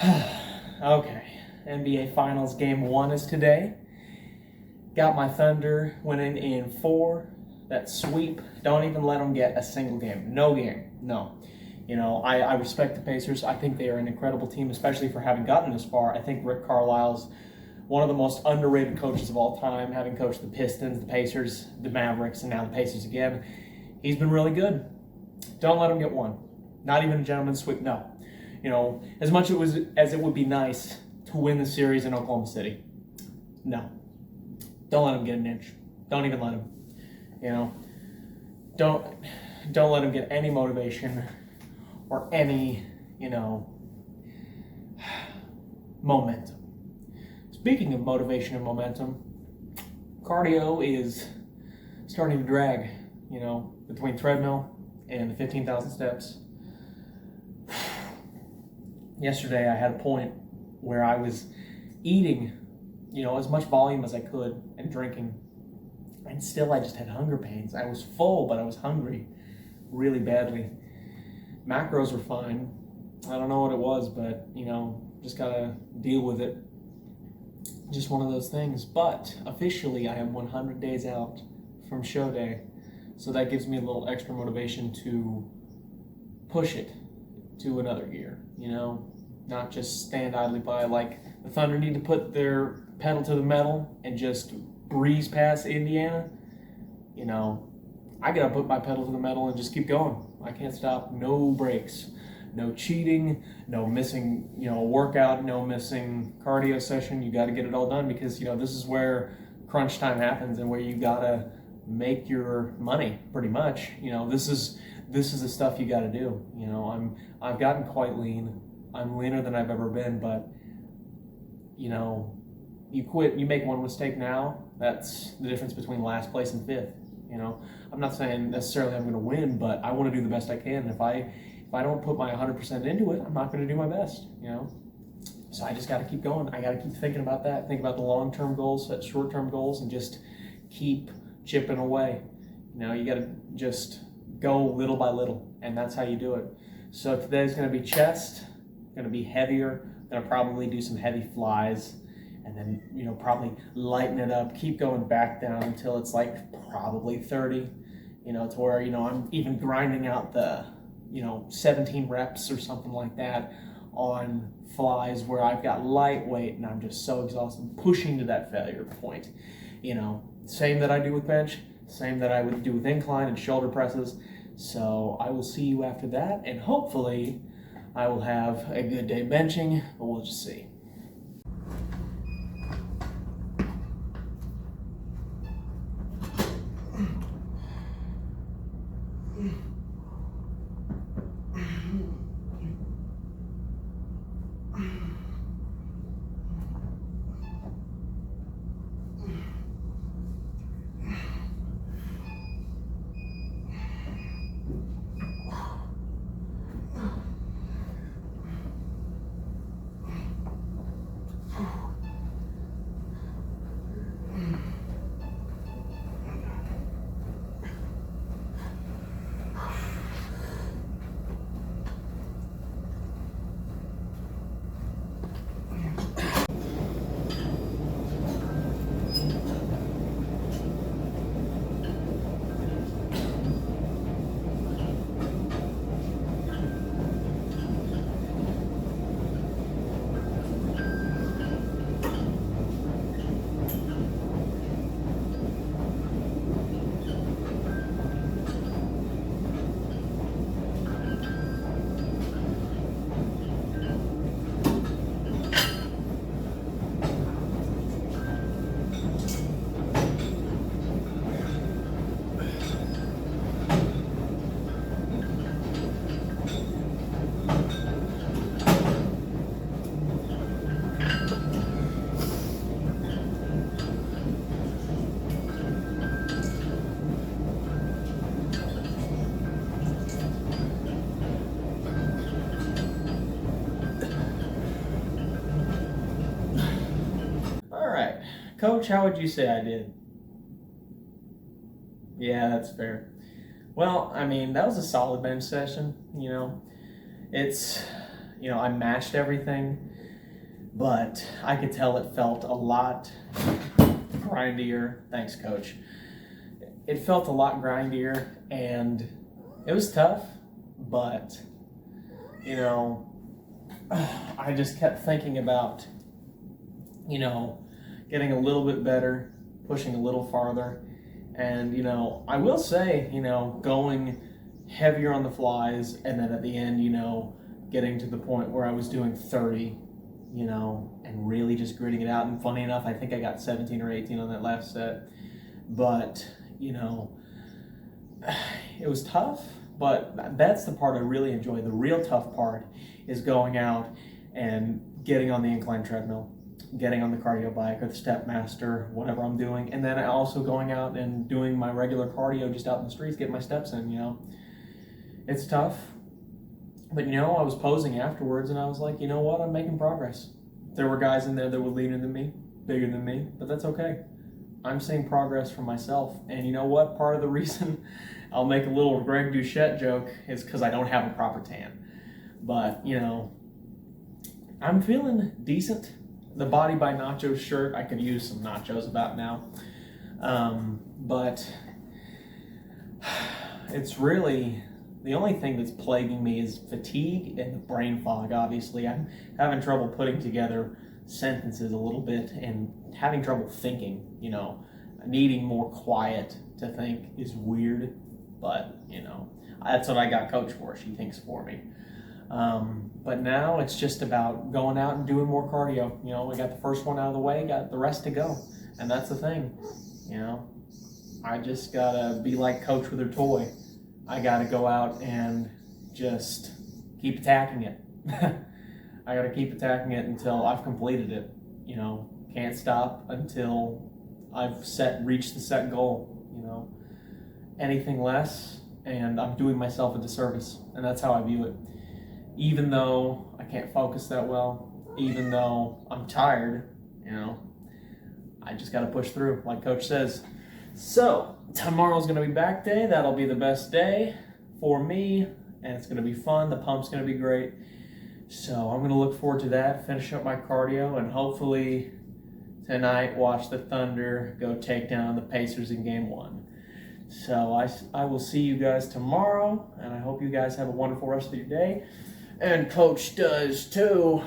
Okay, NBA Finals Game 1 is today. Got my Thunder winning in 4. That sweep. Don't even let them get a single game. No game. No. I respect the Pacers. I think they are an incredible team, especially for having gotten this far. I think Rick Carlisle's one of the most underrated coaches of all time, having coached the Pistons, the Pacers, the Mavericks, and now the Pacers again. He's been really good. Don't let him get one. Not even a gentleman's sweep. No. As much as it would be nice to win the series in Oklahoma City. No. Don't let him get an inch. Don't even let him. Don't let him get any motivation or any, momentum. Speaking of motivation and momentum, cardio is starting to drag, between treadmill and the 15,000 steps. Yesterday I had a point where I was eating, as much volume as I could and drinking, and still I just had hunger pains. I was full, but I was hungry really badly. Macros were fine. I don't know what it was, but, just gotta deal with it. Just one of those things. But officially I am 100 days out from show day, so that gives me a little extra motivation to push it to another gear, not just stand idly by. Like the Thunder need to put their pedal to the metal and just breeze past Indiana. I gotta put my pedal to the metal and just keep going. I can't stop. No breaks, no cheating, no missing, a workout, no missing cardio session. You got to get it all done because this is where crunch time happens and where you gotta make your money. Pretty much, this is the stuff you got to do. I've gotten quite lean. I'm leaner than I've ever been, but you make one mistake now, that's the difference between last place and fifth. I'm not saying necessarily I'm going to win, but I want to do the best I can. If I don't put my 100% into it, I'm not going to do my best. So I just got to keep going. I got to keep thinking about that. Think about the long-term goals, set short-term goals, and just keep chipping away. You got to just go little by little, and that's how you do it. So today's going to be chest, going to be heavier. Going to probably do some heavy flies, and then probably lighten it up. Keep going back down until it's like probably 30. To where I'm even grinding out the 17 reps or something like that on flies where I've got lightweight and I'm just so exhausted, pushing to that failure point. Same that I do with bench, same that I would do with incline and shoulder presses. So I will see you after that, and hopefully I will have a good day benching, but we'll just see. Coach, how would you say I did? Yeah, that's fair. Well, that was a solid bench session. It's I matched everything, but I could tell it felt a lot grindier. Thanks, coach. It felt a lot grindier, and it was tough, but, I just kept thinking about, getting a little bit better, pushing a little farther. And, I will say, going heavier on the flies, and then at the end, getting to the point where I was doing 30, and really just gritting it out. And funny enough, I think I got 17 or 18 on that last set. But, it was tough, but that's the part I really enjoy. The real tough part is going out and getting on the incline treadmill, getting on the cardio bike or the Stepmaster, whatever I'm doing, and then also going out and doing my regular cardio just out in the streets, getting my steps in. It's tough, but I was posing afterwards, and I was like, you know what, I'm making progress. There were guys in there that were leaner than me, bigger than me, but that's okay. I'm seeing progress for myself, and you know what, part of the reason I'll make a little Greg Doucette joke is because I don't have a proper tan. But, I'm feeling decent. The Body by Nachos shirt, I could use some nachos about now. But it's really, the only thing that's plaguing me is fatigue and brain fog, obviously. I'm having trouble putting together sentences a little bit and having trouble thinking, needing more quiet to think is weird, but, that's what I got Coach for. She thinks for me. But now it's just about going out and doing more cardio. We got the first one out of the way, got the rest to go. And that's the thing, I just gotta be like Coach with her toy. I gotta go out and just keep attacking it. I gotta keep attacking it until I've completed it. Can't stop until I've reached the set goal. Anything less, and I'm doing myself a disservice. And that's how I view it. Even though I can't focus that well, even though I'm tired, I just got to push through, like Coach says. So, tomorrow's going to be back day. That'll be the best day for me, and it's going to be fun. The pump's going to be great. So, I'm going to look forward to that, finish up my cardio, and hopefully tonight watch the Thunder go take down the Pacers in Game 1. So, I will see you guys tomorrow, and I hope you guys have a wonderful rest of your day. And Coach does too.